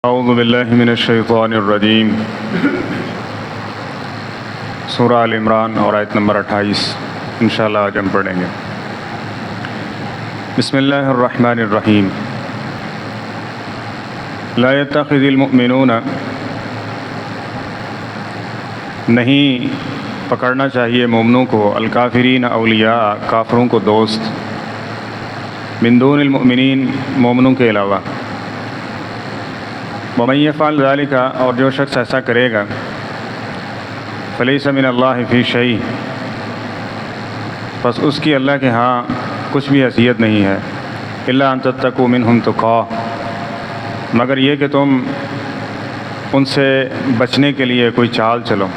اعوذ باللہ من الشیطان الرجیم۔ سورہ آل عمران اور آیت نمبر 28 انشاءاللہ آج ہم پڑھیں گے۔ بسم اللہ الرحمن الرحیم۔ لا يتخذ المؤمنون، نہیں پکڑنا چاہیے مومنوں کو، الکافرین اولیاء، کافروں کو دوست، من دون المؤمنین، مومنوں کے علاوہ، ومن یفعل ذلک، اور جو شخص ایسا کرے گا، فلیس من اللہ فی شیء، بس اس کی اللہ کے ہاں کچھ بھی حیثیت نہیں ہے، الا ان تتقوا منہم تقاۃ، مگر یہ کہ تم ان سے بچنے کے لیے کوئی چال چلو،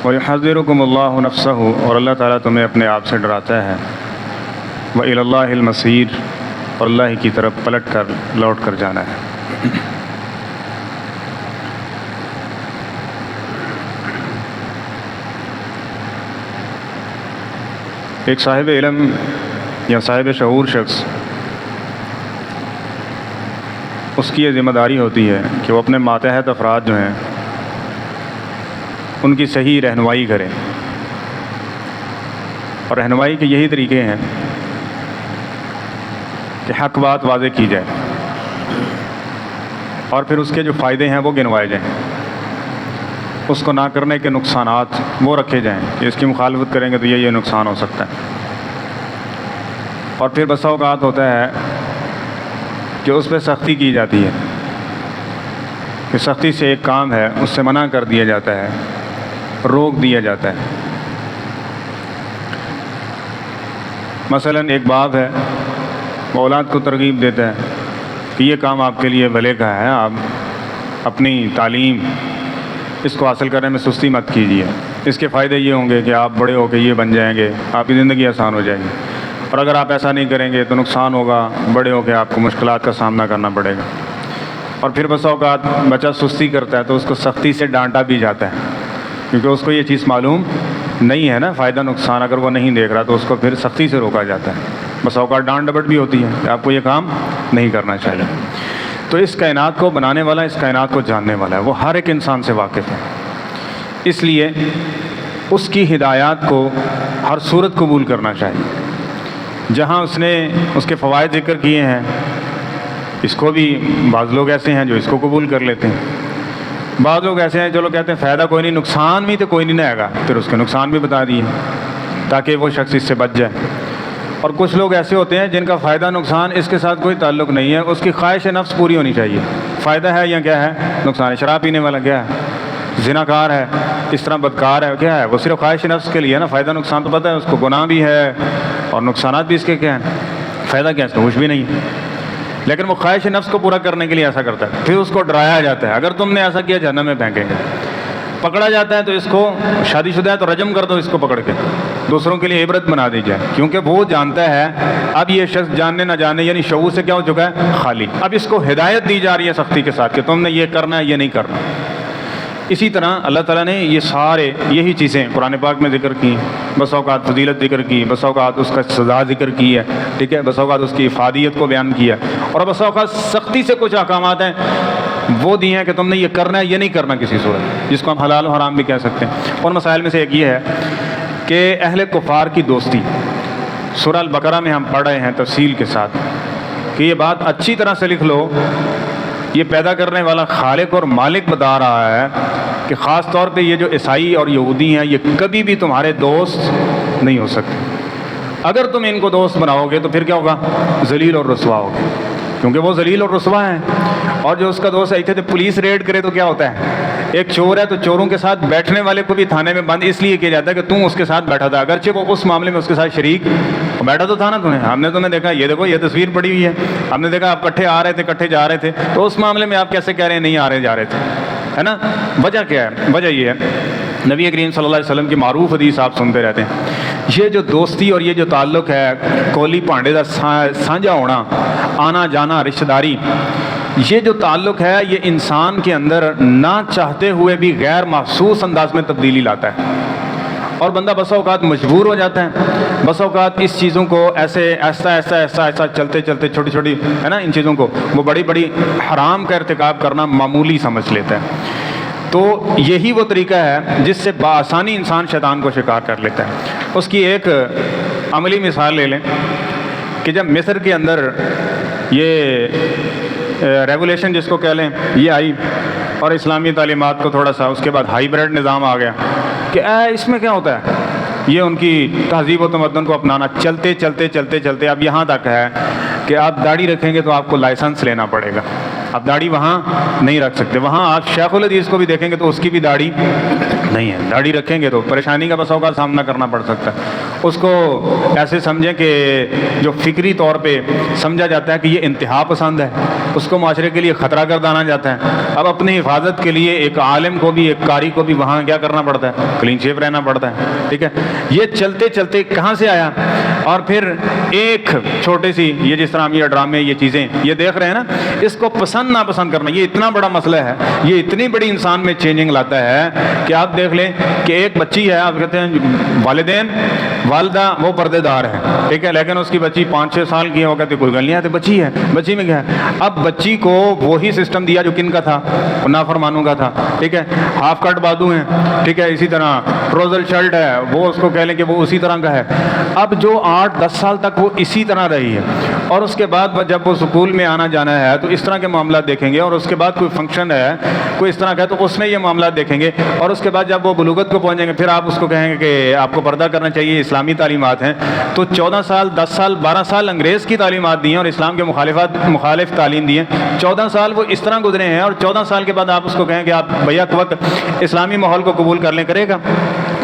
وَيُحَذِّرُكُمُ اللَّهُ نَفْسَهُ، اور اللہ تعالیٰ تمہیں اپنے آپ سے ڈراتا ہے، وَإِلَى اللَّهِ الْمَصِيرُ، اور اللہ کی طرف پلٹ کر لوٹ کر جانا ہے۔ ایک صاحب علم یا صاحب شعور شخص، اس کی یہ ذمہ داری ہوتی ہے کہ وہ اپنے ماتحت افراد جو ہیں ان کی صحیح رہنمائی کرے، اور رہنمائی کے یہی طریقے ہیں کہ حق بات واضح کی جائے، اور پھر اس کے جو فائدے ہیں وہ گنوائے جائیں، اس کو نہ کرنے کے نقصانات وہ رکھے جائیں کہ اس کی مخالفت کریں گے تو یہ نقصان ہو سکتا ہے۔ اور پھر بسا اوقات ہوتا ہے کہ اس پہ سختی کی جاتی ہے کہ سختی سے ایک کام ہے اس سے منع کر دیا جاتا ہے، روک دیا جاتا ہے۔ مثلا ایک باپ ہے، وہ اولاد کو ترغیب دیتا ہے کہ یہ کام آپ کے لیے بھلے کا ہے، آپ اپنی تعلیم اس کو حاصل کرنے میں سستی مت کیجیے، اس کے فائدے یہ ہوں گے کہ آپ بڑے ہو کے یہ بن جائیں گے، آپ کی زندگی آسان ہو جائے گی، اور اگر آپ ایسا نہیں کریں گے تو نقصان ہوگا، بڑے ہو کے آپ کو مشکلات کا سامنا کرنا پڑے گا۔ اور پھر بسا اوقات بچہ سستی کرتا ہے تو اس کو سختی سے ڈانٹا بھی جاتا ہے، کیونکہ اس کو یہ چیز معلوم نہیں ہے نا، فائدہ نقصان اگر وہ نہیں دیکھ رہا تو اس کو پھر سختی سے روکا جاتا ہے۔ بسا اوقات ڈانٹ ڈپٹ بھی ہوتی ہے کہ آپ کو یہ کام نہیں کرنا چاہیے۔ تو اس کائنات کو بنانے والا، اس کائنات کو جاننے والا ہے، وہ ہر ایک انسان سے واقف ہے، اس لیے اس کی ہدایات کو ہر صورت قبول کرنا چاہیے۔ جہاں اس نے اس کے فوائد ذکر کیے ہیں، اس کو بھی بعض لوگ ایسے ہیں جو اس کو قبول کر لیتے ہیں، بعض لوگ ایسے ہیں جو لوگ کہتے ہیں فائدہ کوئی نہیں، نقصان بھی تو کوئی نہیں آئے گا، پھر اس کے نقصان بھی بتا دیے تاکہ وہ شخص اس سے بچ جائے۔ اور کچھ لوگ ایسے ہوتے ہیں جن کا فائدہ نقصان اس کے ساتھ کوئی تعلق نہیں ہے، اس کی خواہش نفس پوری ہونی چاہیے، فائدہ ہے یا کیا ہے، نقصان ہے۔ شراب پینے والا کیا ہے، زناکار ہے، اس طرح بدکار ہے، کیا ہے، وہ صرف خواہش نفس کے لیے نا، فائدہ نقصان تو پتہ ہے اس کو، گناہ بھی ہے اور نقصانات بھی اس کے کیا ہیں، فائدہ کیا ہے، اس کو کچھ بھی نہیں، لیکن وہ خواہش نفس کو پورا کرنے کے لیے ایسا کرتا ہے۔ پھر اس کو ڈرایا جاتا ہے، اگر تم نے ایسا کیا جہنم میں پھینکیں گے۔ پکڑا جاتا ہے تو اس کو، شادی شدہ ہے تو رجم کر دو اس کو پکڑ کے، دوسروں کے لیے عبرت بنا دی جائے، کیونکہ وہ جانتا ہے اب یہ شخص جاننے نہ جاننے یعنی شعور سے کیا ہو چکا ہے، خالی۔ اب اس کو ہدایت دی جا رہی ہے سختی کے ساتھ کہ تم نے یہ کرنا ہے، یہ نہیں کرنا۔ اسی طرح اللہ تعالیٰ نے یہ سارے یہی چیزیں قرآن پاک میں ذکر کی، بس اوقات فضیلت ذکر کی، بس اوقات اس کا سزا ذکر کی ہے، ٹھیک ہے، بس اوقات اس کی افادیت کو بیان کیا، اور بس اوقات سختی سے کچھ احکامات ہیں وہ دی ہیں کہ تم نے یہ کرنا ہے، یہ نہیں کرنا کسی صورت، جس کو ہم حلال و حرام بھی کہہ سکتے ہیں۔ ان مسائل میں سے ایک یہ ہے کہ اہل کفار کی دوستی، سورہ البقرہ میں ہم پڑھ رہے ہیں تفصیل کے ساتھ کہ یہ بات اچھی طرح سے لکھ لو، یہ پیدا کرنے والا خالق اور مالک بتا رہا ہے کہ خاص طور پہ یہ جو عیسائی اور یہودی ہیں یہ کبھی بھی تمہارے دوست نہیں ہو سکتے، اگر تم ان کو دوست بناؤ گے تو پھر کیا ہوگا، ذلیل اور رسوا ہوگے، کیونکہ وہ ذلیل اور رسوا ہیں۔ اور جو اس کا دوست ایسے پولیس ریڈ کرے تو کیا ہوتا ہے، ایک چور ہے تو چوروں کے ساتھ بیٹھنے والے کو بھی تھانے میں بند اس لیے کیا جاتا ہے کہ تم اس کے ساتھ بیٹھا تھا، اگرچہ وہ اس معاملے میں اس کے ساتھ شریک بیٹھا تو تھا نا تمہیں، ہم نے تمہیں دیکھا، یہ دیکھو یہ تصویر پڑی ہوئی ہے، ہم نے دیکھا آپ کٹھے آ رہے تھے کٹھے جا رہے تھے، تو اس معاملے میں آپ کیسے کہہ رہے ہیں نہیں آ رہے جا رہے تھے، ہے نا۔ وجہ کیا ہے، وجہ یہ ہے نبی کریم صلی اللہ علیہ وسلم کی معروف حدیث آپ سنتے رہتے ہیں، یہ جو دوستی اور یہ جو تعلق ہے کولی پانڈے کا سانجھا ہونا، آنا جانا، رشتہ داری، یہ جو تعلق ہے یہ انسان کے اندر نہ چاہتے ہوئے بھی غیر محسوس انداز میں تبدیلی لاتا ہے، اور بندہ بس اوقات مجبور ہو جاتا ہے، بس اوقات اس چیزوں کو ایسے ایسا چلتے چلتے چھوٹی چھوٹی ہے نا ان چیزوں کو وہ بڑی بڑی حرام کا ارتکاب کرنا معمولی سمجھ لیتا ہے۔ تو یہی وہ طریقہ ہے جس سے بآسانی انسان شیطان کو شکار کر لیتا ہے۔ اس کی ایک عملی مثال لے لیں کہ جب مصر کے اندر یہ ریگولیشن جس کو کہہ لیں یہ آئی اور اسلامی تعلیمات کو تھوڑا سا اس کے بعد ہائیبریڈ نظام آ گیا کہ اس میں کیا ہوتا ہے، یہ ان کی تہذیب و تمدن کو اپنانا چلتے اب یہاں تک ہے کہ آپ داڑھی رکھیں گے تو آپ کو لائسنس لینا پڑے گا، آپ داڑھی وہاں نہیں رکھ سکتے، وہاں آپ شیخ الحدیث کو بھی دیکھیں گے تو اس کی بھی داڑھی نہیں ہے، داڑھی رکھیں گے تو پریشانی کا بس اوقات سامنا کرنا پڑ سکتا ہے۔ اس کو ایسے سمجھیں کہ جو فکری طور پہ سمجھا جاتا ہے کہ یہ انتہا پسند ہے، اس کو معاشرے کے لیے خطرہ گردانا جاتا ہے۔ اب اپنی حفاظت کے لیے ایک عالم کو بھی ایک قاری کو بھی وہاں کیا کرنا پڑتا ہے، کلین شیپ رہنا پڑتا ہے، ٹھیک ہے۔ یہ چلتے چلتے کہاں سے آیا، اور پھر ایک چھوٹے سی یہ جس طرح ہم یہ ڈرامے یہ چیزیں یہ دیکھ رہے ہیں نا، اس کو پسند ناپسند کرنا یہ اتنا بڑا مسئلہ ہے، یہ اتنی بڑی انسان میں چینجنگ لاتا ہے کہ آپ دیکھ لیں کہ ایک بچی ہے، آپ کہتے ہیں والدین والدہ وہ پردے دار ہے، ٹھیک ہے، لیکن اس کی بچی 5-6 سال کی ہے، وہ کہتے کوئی گل نہیں آتی، بچی ہے، بچی میں کیا ہے۔ اب بچی کو وہی سسٹم دیا جو کن کا تھا، نافرمانوں کا تھا، ٹھیک ہے، ہاف کٹ بازو ہیں، ٹھیک ہے، اسی طرح ٹروزر شرٹ ہے، وہ اس کو کہہ لیں کہ وہ اسی طرح کا ہے۔ اب جو 8-10 سال تک وہ اسی طرح رہی ہے، اور اس کے بعد جب وہ اسکول میں آنا جانا ہے تو اس طرح کے معاملات دیکھیں گے، اور اس کے بعد کوئی فنکشن ہے کوئی اس طرح کا ہے تو اس میں یہ معاملات دیکھیں گے، اور اس کے بعد جب وہ بلوغت کو پہنچیں گے پھر آپ اس کو کہیں گے کہ آپ کو پردہ کرنا چاہیے، اسلامی تعلیمات ہیں۔ تو 14 سال 10 سال 12 سال انگریز کی تعلیمات دی ہیں اور اسلام کے مخالف تعلیم دی ہیں، 14 سال وہ اس طرح گزرے ہیں، اور 14 سال کے بعد آپ اس کو کہیں کہ آپ بیک وقت اسلامی ماحول کو قبول کر لیں، کرے گا؟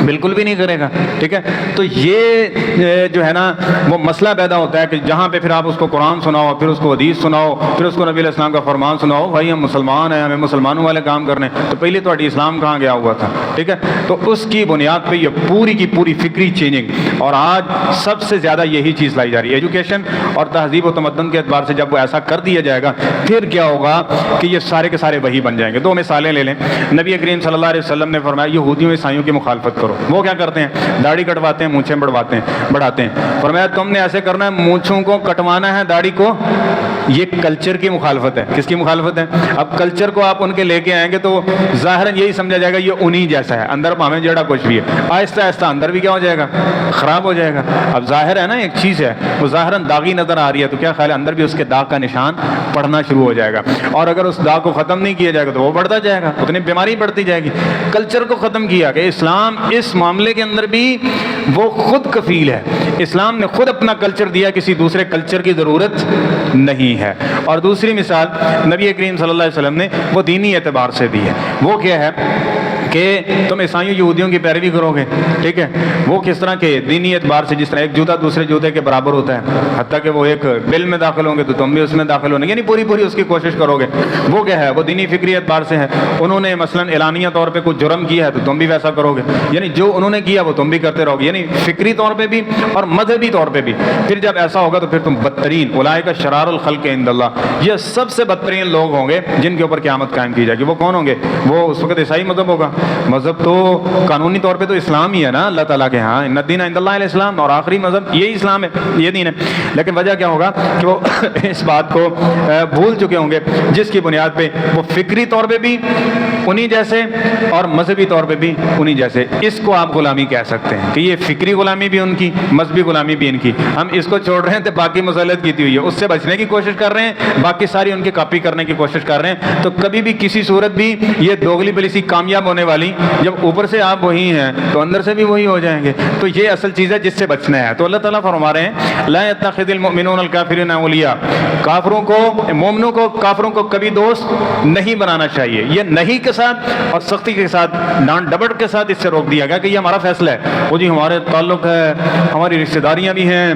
بالکل بھی نہیں کرے گا، ٹھیک ہے۔ تو یہ جو ہے نا وہ مسئلہ پیدا ہوتا ہے کہ جہاں پہ پھر آپ اس کو قرآن سناؤ، پھر اس کو حدیث سناؤ، پھر اس کو نبی علیہ السلام کا فرمان سناؤ، بھائی ہم مسلمان ہیں، ہمیں مسلمانوں والے کام کرنے، تو پہلے تو اسلام کہاں گیا ہوا تھا، ٹھیک ہے۔ تو اس کی بنیاد پہ یہ پوری کی پوری فکری چینجنگ، اور آج سب سے زیادہ یہی چیز لائی جا رہی ہے، ایجوکیشن اور تہذیب و تمدن کے اعتبار سے جب وہ ایسا کر دیا جائے گا پھر کیا ہوگا کہ یہ سارے کے سارے وہی بن جائیں گے۔ 2 مثالیں لے لیں، نبی کریم صلی اللہ علیہ وسلم نے فرمایا یہودیوں عیسائیوں کی مخالفت کرو، وہ کیا کرتے ہیں، داڑھی کٹواتے ہیں، مونچھیں بڑھاتے ہیں، فرمایا تم نے ایسے کرنا ہے، مونچھوں کو کٹوانا ہے، داڑھی کو، یہ کلچر کی مخالفت ہے۔ کس کی مخالفت ہے؟ اب کلچر کو آپ ان کے لے کے آئیں گے تو ظاہراً یہی سمجھا جائے گا یہ انہی جیسا ہے، اندر پاویں جڑا کچھ بھی ہے، آہستہ آہستہ اندر بھی کیا ہو جائے گا، خراب ہو جائے گا۔ اب ظاہر ہے نا ایک چیز ہے وہ ظاہراً داغی نظر آ رہی ہے، تو کیا خیال ہے اندر بھی اس کے داغ کا نشان پڑنا شروع ہو جائے گا، اور اگر اس داغ کو ختم نہیں کیا جائے گا تو وہ بڑھتا جائے گا، اتنی بیماری بڑھتی جائے گی۔ کلچر کو ختم کیا کہ اسلام اس معاملے کے اندر بھی وہ خود کفیل ہے، اسلام نے خود اپنا کلچر دیا، کسی دوسرے کلچر کی ضرورت نہیں ہے۔ اور دوسری مثال نبی کریم صلی اللہ علیہ وسلم نے وہ دینی اعتبار سے دی ہے، وہ کیا ہے کہ تم عیسائیوں یہودیوں کی پیروی کرو گے، ٹھیک ہے، وہ کس طرح کے دینی اعتبار سے، جس طرح ایک جوتا دوسرے جوتے کے برابر ہوتا ہے، حتیٰ کہ وہ ایک بل میں داخل ہوں گے تو تم بھی اس میں داخل ہونے، یعنی پوری اس کی کوشش کرو گے، وہ کیا ہے، وہ دینی فکری اعتبار سے ہے۔ انہوں نے مثلا اعلانیہ طور پہ کچھ جرم کیا ہے تو تم بھی ویسا کرو گے، یعنی جو انہوں نے کیا وہ تم بھی کرتے رہو گے، یعنی فکری طور پہ بھی اور مذہبی طور پہ بھی۔ پھر جب ایسا ہوگا تو پھر تم بدترین، اولئک شرار الخلق عند اللہ، یہ سب سے بدترین لوگ ہوں گے جن کے اوپر قیامت قائم کی جائے گی۔ وہ کون ہوں گے؟ وہ اس وقت عیسائی مذہب ہوگا، مذہب تو قانونی طور پہ تو اسلام ہی ہے نا اللہ تعالیٰ کے ہاں، ان الدین عند اللہ الاسلام، اور آخری مذہب یہی اسلام ہے، یہ دین ہے۔ لیکن وجہ کیا ہوگا کہ وہ اس بات کو بھول چکے ہوں گے جس کی بنیاد پہ وہ فکری طور پہ بھی انہی جیسے اور مذہبی طور پہ بھی انہی جیسے۔ اس کو آپ غلامی کہہ سکتے ہیں کہ یہ فکری غلامی بھی ان کی، مذہبی غلامی بھی ان کی۔ ہم اس کو چھوڑ رہے ہیں تو باقی مسلط کیتی ہوئی ہے، اس سے بچنے کی کوشش کر رہے ہیں، باقی ساری ان کی کاپی کرنے کی کوشش کر رہے ہیں، تو کبھی بھی کسی صورت بھی یہ دوگلی پالیسی کامیاب ہونے والی، جب اوپر سے آپ وہی ہیں تو اندر سے بھی وہی ہو جائیں گے۔ تو یہ اصل چیز ہے جس سے بچنا ہے۔ تو اللہ تعالیٰ فرما رہے ہیں لا يتخذ المؤمنون الکافرین اولیاء، کافروں کو، مومنوں کو کافروں کو کبھی دوست نہیں بنانا چاہیے۔ یہ نہیں کے ساتھ اور سختی کے ساتھ، ڈانٹ ڈپٹ کے ساتھ اس سے روک دیا گیا کہ یہ ہمارا فیصلہ ہے، وہ جی ہمارے تعلق ہے، ہماری رشتہ داریاں بھی ہیں،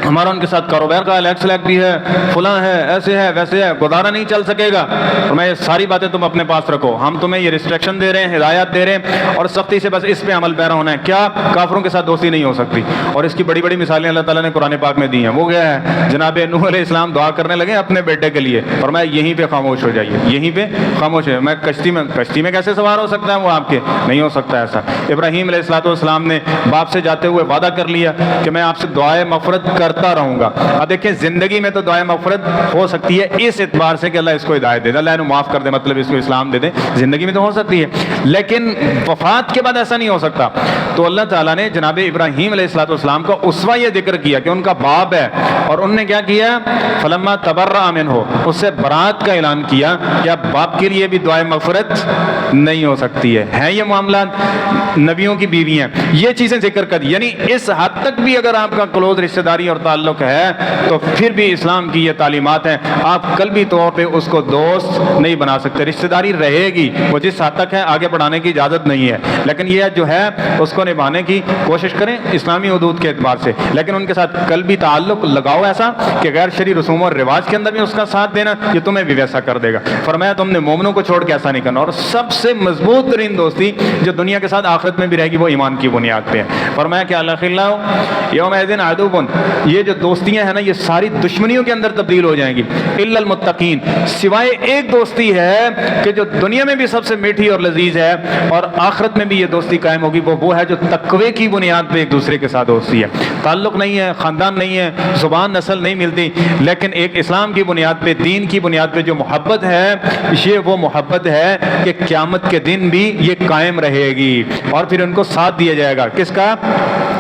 ہمارا ان کے ساتھ کاروبار کا الیکس بھی ہے، فلاں ہے، ایسے ہے ویسے ہے، گزارا نہیں چل سکے گا۔ اور میں یہ ساری باتیں تم اپنے پاس رکھو، ہم تمہیں یہ ریسٹرکشن دے رہے ہیں، ہدایات دے رہے ہیں، اور سختی سے بس اس پہ عمل پیرا ہونا ہے۔ کیا؟ کافروں کے ساتھ دوستی نہیں ہو سکتی، اور اس کی بڑی بڑی مثالیں اللہ تعالیٰ نے قرآن پاک میں دی ہیں۔ وہ کیا ہے؟ جناب نوح علیہ السلام دعا کرنے لگے اپنے بیٹے کے لیے، اور میں یہیں پہ خاموش ہو جائیے، یہیں پہ خاموش ہے۔ میں کشتی میں کیسے سوار ہو سکتا ہے وہ آپ کے؟ نہیں ہو سکتا ایسا۔ ابراہیم علیہ السلام نے باپ سے جاتے ہوئے وعدہ کر لیا کہ میں آپ سے دعائے مغفرت کرتا رہوں گا۔ اب دیکھیں زندگی میں تو دعائے مغفرت ہو سکتی ہے اس اعتبار سے کہ اللہ اس کو ہدایت دے دے، اللہ انہیں معاف کر دے، مطلب اس کو اسلام دے دے، زندگی میں تو ہو سکتی ہے، لیکن وفات کے بعد ایسا نہیں ہو سکتا۔ تو اللہ تعالیٰ نے جناب ابراہیم علیہ السلام کا اسوہ یہ ذکر کیا کہ ان کا باپ ہے، اور انہوں نے کیا کیا؟ فلما تبرأ منہ، اس سے برات کا اعلان کیا کہ اب باپ کے لیے بھی دعائے مغفرت نہیں ہو سکتی ہے۔ یہ معاملات نبیوں کی بیویاں، یہ چیزیں ذکر کر دی، یعنی اس حد تک بھی اگر آپ کا کلوز رشتہ داری اور تعلق ہے تو پھر بھی اسلام کی یہ تعلیمات ہیں، آپ قلبی طور پہ اس کو دوست نہیں بنا سکتے۔ رشتہ داری رہے گی، وہ جس حد تک ہے آگے بڑھانے کی اجازت نہیں ہے، لیکن یہ جو ہے اس کو نبھانے کی کوشش کریں اسلامی حدود کے اعتبار سے، لیکن ان کے ساتھ قلبی تعلق لگاؤ ایسا کہ غیر شرعی رسوم اور رواج کے اندر بھی اس کا ساتھ دینا، یہ تمہیں بھی ویسا کر دے گا۔ فرمایا تم نے مومنوں کو چھوڑ کے ایسا نہیں کرنا، اور سب سے مضبوط ترین دوستی جو دنیا کے ساتھ آخرت میں بھی رہے گی وہ ایمان کی بنیاد پہ ہے۔ فرمایا کہ الاخلاء یومئذ عدو، یہ جو دوستیاں ہیں نا یہ ساری دشمنیوں کے اندر تبدیل ہو جائیں گی، الا المتقین، سوائے ایک دوستی ہے کہ جو دنیا میں بھی سب سے میٹھی اور لذیذ ہے اور آخرت میں بھی یہ دوستی قائم ہوگی، وہ ہے جو تقوی کی بنیاد پہ ایک دوسرے کے ساتھ دوستی ہے، تعلق نہیں ہے، خاندان نہیں ہے، زبان نسل نہیں ملتی، لیکن ایک اسلام کی بنیاد پہ، دین کی بنیاد پہ جو محبت ہے یہ وہ محبت ہے کہ قیامت کے دن بھی یہ قائم رہے گی، اور پھر ان کو ساتھ دیا جائے گا، کس کا؟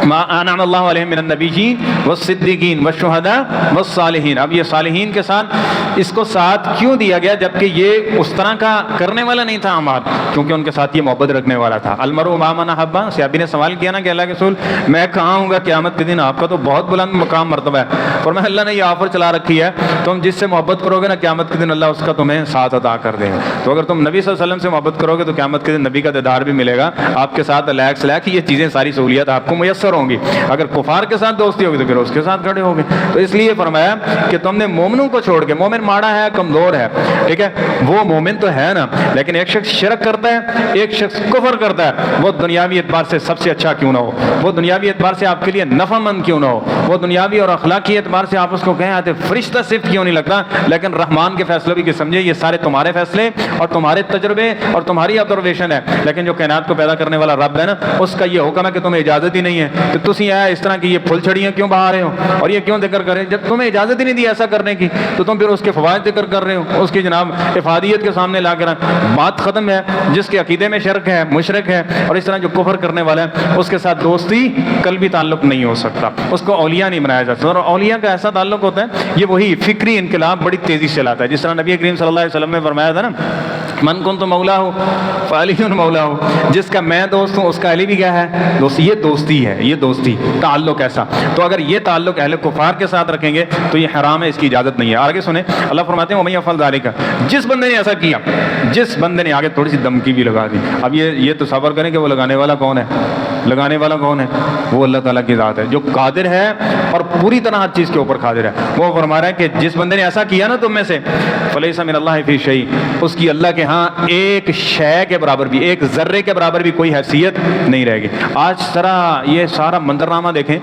ما انعم اللہ علیہم من النبیین والصدیقین والشہداء والصالحین۔ اب یہ صالحین کے ساتھ اس کو ساتھ کیوں دیا گیا جبکہ یہ اس طرح کا کرنے والا نہیں تھا عمار؟ کیونکہ ان کے ساتھ یہ محبت رکھنے والا تھا۔ المرء مع من احب، صحابی نے سوال کیا نا کہ اللہ کے رسول میں کہاں ہوں گا قیامت کے دن؟ آپ کا تو بہت بلند مقام مرتبہ ہے، فرمایا اللہ نے یہ آفر چلا رکھی ہے، تم جس سے محبت کرو گے نا قیامت کے دن اللہ اس کا تمہیں ساتھ عطا کر دے گا۔ تو اگر تم نبی صلی اللہ علیہ وسلم سے محبت کرو گے تو قیامت کے دن نبی کا دیدار بھی ملے گا، آپ کے ساتھ لیکس یہ چیزیں ساری سہولیات آپ کو میسر ہوں گی۔ اگر کفار کے ساتھ دوستی ہوگی تو پھر اس کے ساتھ کھڑے ہوگے۔ تو اس لیے فرمایا کہ تم نے مومنوں کو چھوڑ کے، مومن ماڑا ہے، کمزور ہے، ٹھیک ہے، وہ مومن تو ہے نا، لیکن ایک شخص شرک کرتا ہے، ایک شخص کفر کرتا ہے، وہ دنیاوی اعتبار سے سب سے اچھا کیوں نہ ہو، وہ دنیاوی اعتبار سے آپ کے لیے نفع مند کیوں نہ ہو، وہ دنیاوی اور اخلاقی اعتبار سے آپ اس کو کہیں آتے فرشتہ صرف کیوں نہیں لگتا، لیکن رحمان کے فیصلے بھی کہ سمجھے یہ سارے تمہارے فیصلے اور تمہارے تجربے اور تمہاری آبزرویشن ہے، لیکن جو کائنات کو پیدا کرنے والا رب ہے نا اس کا یہ حکم ہے کہ تمہیں اجازت ہی نہیں ہے کہ تسی آیا اس طرح کی یہ پھل چھڑیاں کیوں بہا رہے ہو اور یہ کیوں ذکر کریں؟ جب تمہیں اجازت ہی نہیں دی ایسا کرنے کی تو تم پھر اس کے فوائد ذکر کر رہے ہو، اس کی جناب افادیت کے سامنے لا کر بات ختم ہے۔ جس کے عقیدے میں شرک ہے، مشرک ہے، اور اس طرح جو کفر کرنے والا ہے اس کے ساتھ دوستی قلبی تعلق نہیں ہو سکتا، اس کو اولیاء نہیں بنایا جا سکتا۔ اور اولیاء کا ایسا تعلق ہوتا ہے یہ وہی فکری انقلاب بڑی تیزی سے لاتا ہے، جس طرح نبی کریم صلی اللہ علیہ وسلم نے فرمایا تھا نا من کنت مولا ہو فعلی مولا ہو، جس کا میں دوست ہوں اس کا علی بھی کیا ہے دوست۔ یہ دوستی ہے، یہ دوستی تعلق ایسا۔ تو اگر یہ تعلق اہل کفار کے ساتھ رکھیں گے تو یہ حرام ہے، اس کی اجازت نہیں ہے۔ آگے سنیں اللہ فرماتے ہیں وَمَن يَفْعَلْ ذَلِكَ، جس بندے نے ایسا کیا، جس بندے نے، آگے تھوڑی سی دھمکی بھی لگا دی۔ اب یہ تصور کریں کہ وہ لگانے والا کون ہے، لگانے والا کون ہے؟ وہ اللہ تعالیٰ کی ذات ہے جو قادر ہے اور پوری طرح ہر چیز کے اوپر قادر ہے۔ وہ فرما رہا ہے کہ جس بندے نے ایسا کیا نا تم میں سے فلیس من اللہ فی شیء، اس کی اللہ کے ہاں ایک شے کے برابر بھی، ایک ذرے کے برابر بھی کوئی حیثیت نہیں رہے گی۔ آج ذرا یہ سارا منظرنامہ دیکھیں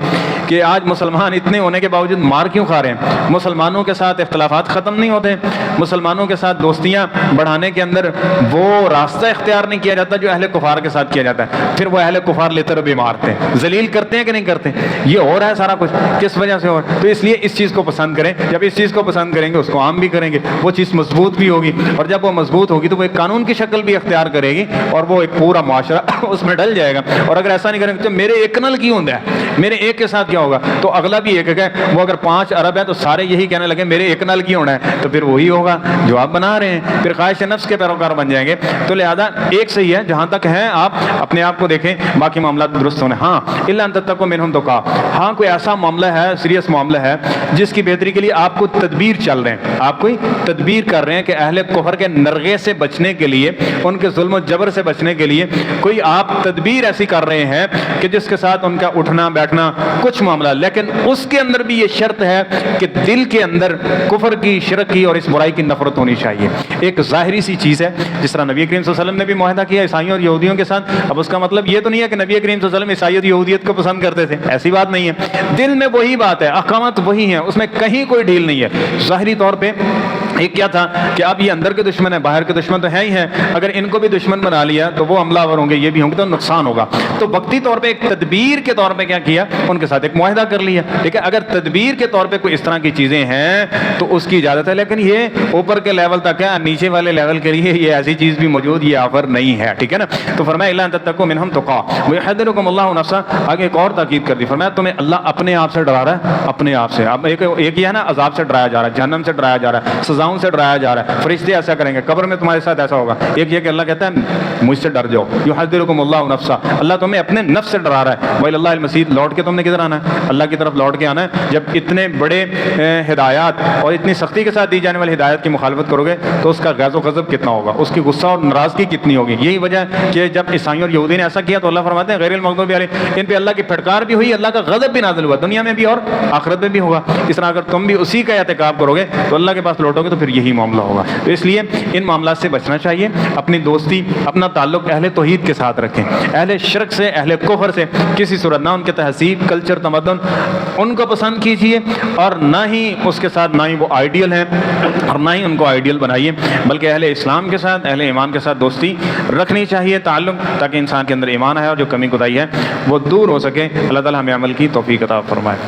کہ آج مسلمان اتنے ہونے کے باوجود مار کیوں کھا رہے ہیں؟ مسلمانوں کے ساتھ اختلافات ختم نہیں ہوتے، مسلمانوں کے ساتھ دوستیاں بڑھانے کے اندر وہ راستہ اختیار نہیں کیا جاتا جو اہل کفار کے ساتھ کیا جاتا ہے، پھر وہ اہل کفار لیتے بھی مارتے ہیں، ذلیل کرتے ہیں کہ نہیں کرتے؟ یہ ہو رہا ہے سارا کچھ کس وجہ سے ہو رہا ہے؟ تو اس لیے اس چیز کو پسند کریں، جب اس چیز کو پسند کریں گے اس کو عام بھی کریں گے، وہ چیز مضبوط بھی ہوگی، اور جب وہ مضبوط ہوگی تو وہ ایک قانون کی شکل بھی اختیار کرے گی اور وہ ایک پورا معاشرہ اس میں ڈل جائے گا۔ اور اگر ایسا نہیں کریں گے تو میرے ایک نل کیوں ہوتا ہے، میرے ایک کے ساتھ کیا ہوگا؟ تو اگلا بھی ایک ہے، وہ اگر 5 ارب ہے تو سارے یہی کہنے لگے میرے ایک نل کی ہونا ہے، تو پھر وہی ہوگا جو آپ بنا رہے ہیں، پھر خواہش نفس کے پیروکار بن جائیں گے۔ تو لہذا ایک صحیح ہے جہاں تک ہے آپ اپنے آپ کو دیکھیں، باقی معاملات درست ہونے۔ ہاں الا ان تتقوا منهم تقا، ہاں کوئی ایسا معاملہ ہے، سیریس معاملہ ہے جس کی بہتری کے لیے آپ کو تدبیر چل رہے ہیں، آپ کوئی تدبیر کر رہے ہیں کہ اہل کفر کے نرغے سے بچنے کے لیے، ان کے ظلم و جبر سے بچنے کے لیے کوئی آپ تدبیر ایسی کر رہے ہیں کہ جس کے ساتھ ان کا اٹھنا بیٹھنا کچھ معاملہ. لیکن اس کے اندر بھی یہ شرط ہے کہ دل کے اندر کفر کی، شرک کی اور اس برائی کی نفرت ہونی چاہیے. ایک ظاہری سی چیز ہے، جس طرح نبی کریم صلی اللہ علیہ وسلم نے بھی معاہدہ کیا عیسائیوں اور یہودیوں کے ساتھ. اب اس کا مطلب یہ تو نہیں ہے کہ نبی کریم صلی اللہ علیہ وسلم عیسائیت یہودیت کو پسند کرتے تھے، ایسی بات نہیں ہے. دل میں وہی بات ہے، احکامات وہی ہیں، اس میں کہیں کوئی ڈھیل نہیں ہے. ظاہری طور پہ ایک کیا تھا کہ اب یہ اندر کے دشمن ہیں، باہر کے دشمن تو ہیں ہی ہیں، اگر ان کو بھی دشمن بنا لیا تو وہ حملہ آور ہوں گے، یہ بھی ہوں گے، تو نقصان ہوگا. تو وقتی طور پہ ایک تدبیر کے طور پہ کیا کیا، ان کے ساتھ ایک معاہدہ کر لیا. ٹھیک ہے، اگر تدبیر کے طور پہ کوئی اس طرح کی چیزیں ہیں تو اس کی اجازت ہے، لیکن یہ اوپر کے لیول تک ہے، نیچے والے لیول کے لیے یہ ایسی چیز بھی موجود، یہ آفر نہیں ہے. ٹھیک ہے نا. تو فرمایا الا ان تتقوا منهم تقا ويحذركم الله نفسا. آگے ایک اور تاکید کر دی، فرمایا تمہیں اللہ اپنے آپ سے ڈرا رہا ہے، اپنے آپ سے. اب ایک یہ ہے نا، عذاب سے ڈرایا جا رہا ہے، جہنم سے ڈرایا جا رہا ہے، سزاؤں سے ڈرایا جا رہا ہے، فرشتے ایسا کریں گے، قبر میں تمہارے ساتھ ایسا ہوگا. ایک یہ کہ اللہ کہتا ہے مجھ سے ڈر جاؤ، یحذرکم اللہ نفسا، اللہ تمہیں اپنے نفس سے ڈرا رہا ہے. وإلى الله المصير، لوٹ کے تم نے کدھر آنا ہے؟ اللہ کی طرف لوٹ کے آنا ہے. جب اتنے بڑے ہدایات اور اتنی سختی کے ساتھ دی جانے والی ہدایت کی مخالفت کرو گے تو اس کا غیظ و غضب کتنا ہوگا، اس کی غصہ اور ناراضگی کتنی ہوگی. یہی وجہ ہے کہ جب عیسائیوں اور یہودی نے ایسا کیا تو اللہ فرماتے ہیں غیر المغضوب علیہم، ان پہ اللہ کی پھٹکار بھی ہوئی، اللہ کا غضب بھی نازل ہوا، دنیا میں بھی اور آخرت میں بھی ہوگا. اس طرح اگر تم بھی اسی کا اعتکاب کرو گے تو اللہ کے پاس لوٹو گے تو پھر یہی معاملہ ہوگا. تو اس لیے ان معاملات سے بچنا چاہیے. اپنی دوستی، اپنا تعلق اہل توحید کے ساتھ رکھیں، اہل شرک سے، اہل کفر سے کسی صورت نہ ان کے تہذیب، کلچر، تمدن ان کو پسند کیجیے، اور نہ ہی اس کے ساتھ نہ ہی وہ آئیڈیل ہیں اور نہ ہی ان کو آئیڈیل بنائیے، بلکہ اہل اسلام کے ساتھ، اہل ایمان کے ساتھ دوستی رکھنی چاہیے، تعلق، تاکہ انسان کے اندر ایمان ہے اور جو کمی کوتاہی ہے وہ دور ہو سکے. اللہ تعالی ہمیں عمل کی توفیق عطا فرمائے.